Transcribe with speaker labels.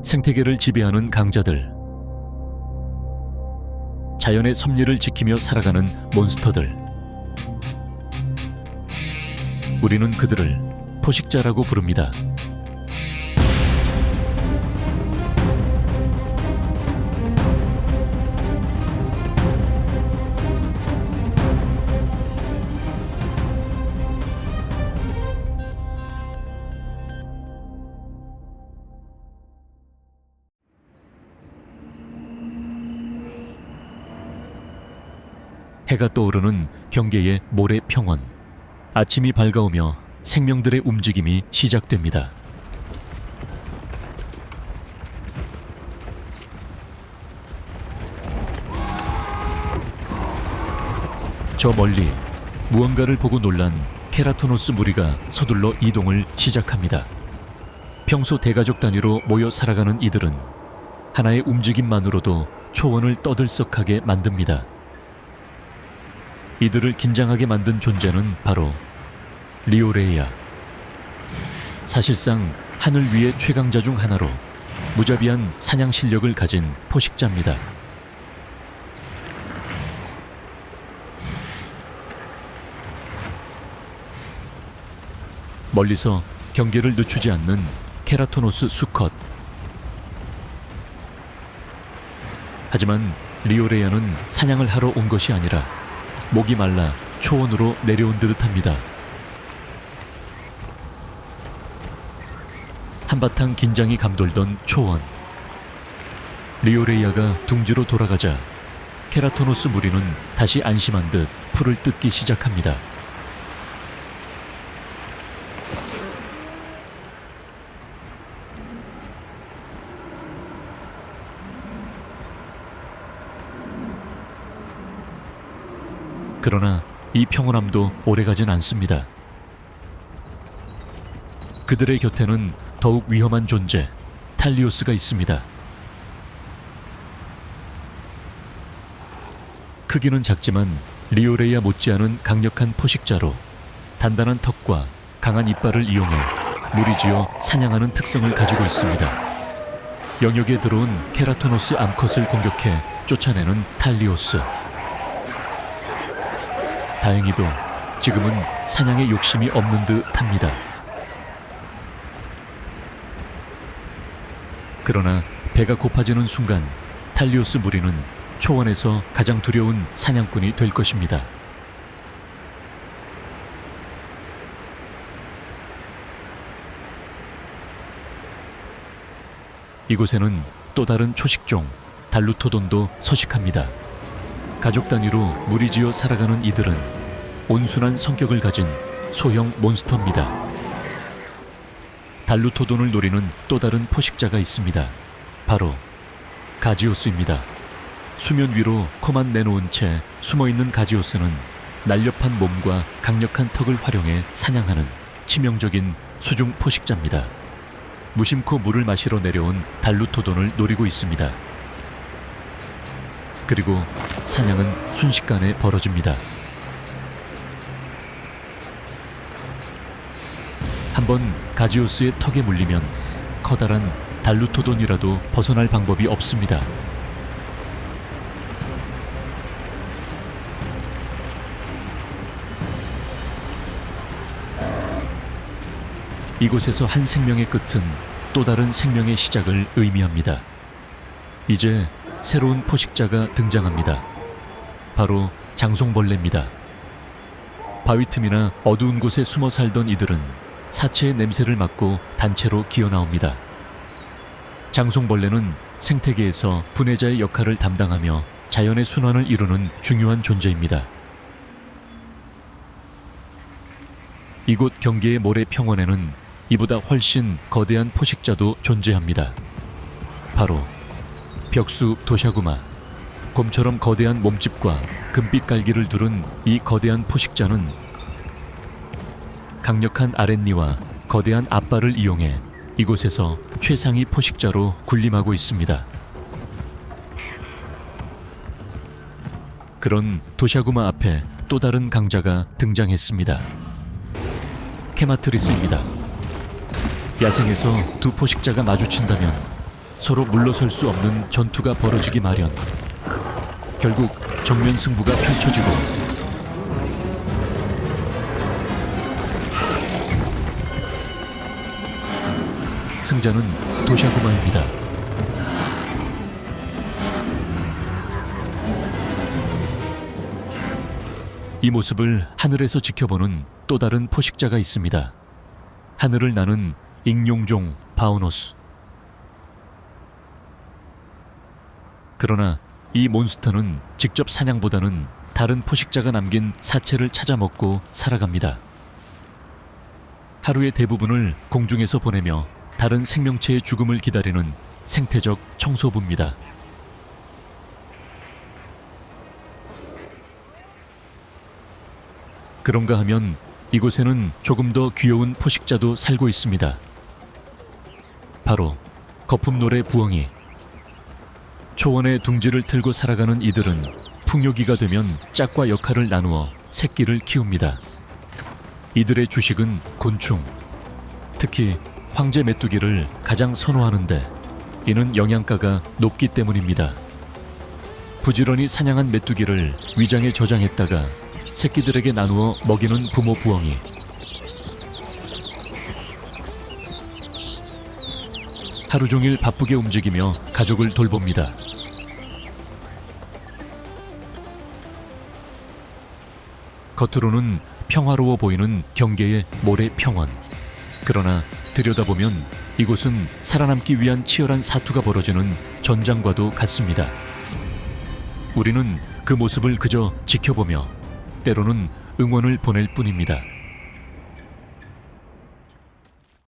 Speaker 1: 생태계를 지배하는 강자들, 자연의 섭리를 지키며 살아가는 몬스터들. 우리는 그들을 포식자라고 부릅니다. 해가 떠오르는 경계의 모래 평원. 아침이 밝아오며 생명들의 움직임이 시작됩니다. 저 멀리 무언가를 보고 놀란 케라토노스 무리가 서둘러 이동을 시작합니다. 평소 대가족 단위로 모여 살아가는 이들은 하나의 움직임만으로도 초원을 떠들썩하게 만듭니다. 이들을 긴장하게 만든 존재는 바로 리오레이아. 사실상 하늘 위의 최강자 중 하나로 무자비한 사냥 실력을 가진 포식자입니다. 멀리서 경계를 늦추지 않는 케라토노스 수컷. 하지만 리오레이아는 사냥을 하러 온 것이 아니라 목이 말라 초원으로 내려온 듯합니다. 한바탕 긴장이 감돌던 초원. 리오레이아가 둥지로 돌아가자 케라토노스 무리는 다시 안심한 듯 풀을 뜯기 시작합니다. 그러나 이 평온함도 오래가진 않습니다. 그들의 곁에는 더욱 위험한 존재, 탈리오스가 있습니다. 크기는 작지만 리오레이아 못지않은 강력한 포식자로 단단한 턱과 강한 이빨을 이용해 무리지어 사냥하는 특성을 가지고 있습니다. 영역에 들어온 케라토노스 암컷을 공격해 쫓아내는 탈리오스. 다행히도 지금은 사냥에 욕심이 없는 듯합니다. 그러나 배가 고파지는 순간 탈리오스 무리는 초원에서 가장 두려운 사냥꾼이 될 것입니다. 이곳에는 또 다른 초식종 달루토돈도 서식합니다. 가족 단위로 무리지어 살아가는 이들은 온순한 성격을 가진 소형 몬스터입니다. 달루토돈을 노리는 또 다른 포식자가 있습니다. 바로 가지오스입니다. 수면 위로 코만 내놓은 채 숨어있는 가지오스는 날렵한 몸과 강력한 턱을 활용해 사냥하는 치명적인 수중 포식자입니다. 무심코 물을 마시러 내려온 달루토돈을 노리고 있습니다. 그리고 사냥은 순식간에 벌어집니다. 한번 가지오스의 턱에 물리면 커다란 달루토돈이라도 벗어날 방법이 없습니다. 이곳에서 한 생명의 끝은 또 다른 생명의 시작을 의미합니다. 이제 새로운 포식자가 등장합니다. 바로 장송벌레입니다. 바위 틈이나 어두운 곳에 숨어 살던 이들은 사체의 냄새를 맡고 단체로 기어나옵니다. 장송벌레는 생태계에서 분해자의 역할을 담당하며 자연의 순환을 이루는 중요한 존재입니다. 이곳 경계의 모래 평원에는 이보다 훨씬 거대한 포식자도 존재합니다. 바로 벽수 도샤구마. 곰처럼 거대한 몸집과 금빛 갈기를 두른 이 거대한 포식자는 강력한 아랫니와 거대한 앞발을 이용해 이곳에서 최상위 포식자로 군림하고 있습니다. 그런 도샤구마 앞에 또 다른 강자가 등장했습니다. 케마트리스입니다. 야생에서 두 포식자가 마주친다면 서로 물러설 수 없는 전투가 벌어지기 마련. 결국 정면 승부가 펼쳐지고 승자는 도샤구마입니다. 이 모습을 하늘에서 지켜보는 또 다른 포식자가 있습니다. 하늘을 나는 익룡종 바우노스. 그러나 이 몬스터는 직접 사냥보다는 다른 포식자가 남긴 사체를 찾아 먹고 살아갑니다. 하루의 대부분을 공중에서 보내며 다른 생명체의 죽음을 기다리는 생태적 청소부입니다. 그런가 하면 이곳에는 조금 더 귀여운 포식자도 살고 있습니다. 바로 거품노래 부엉이. 초원의 둥지를 틀고 살아가는 이들은 풍요기가 되면 짝과 역할을 나누어 새끼를 키웁니다. 이들의 주식은 곤충, 특히 황제 메뚜기를 가장 선호하는데 이는 영양가가 높기 때문입니다. 부지런히 사냥한 메뚜기를 위장에 저장했다가 새끼들에게 나누어 먹이는 부모 부엉이. 하루 종일 바쁘게 움직이며 가족을 돌봅니다. 겉으로는 평화로워 보이는 경계의 모래 평원. 그러나 들여다보면 이곳은 살아남기 위한 치열한 사투가 벌어지는 전장과도 같습니다. 우리는 그 모습을 그저 지켜보며 때로는 응원을 보낼 뿐입니다.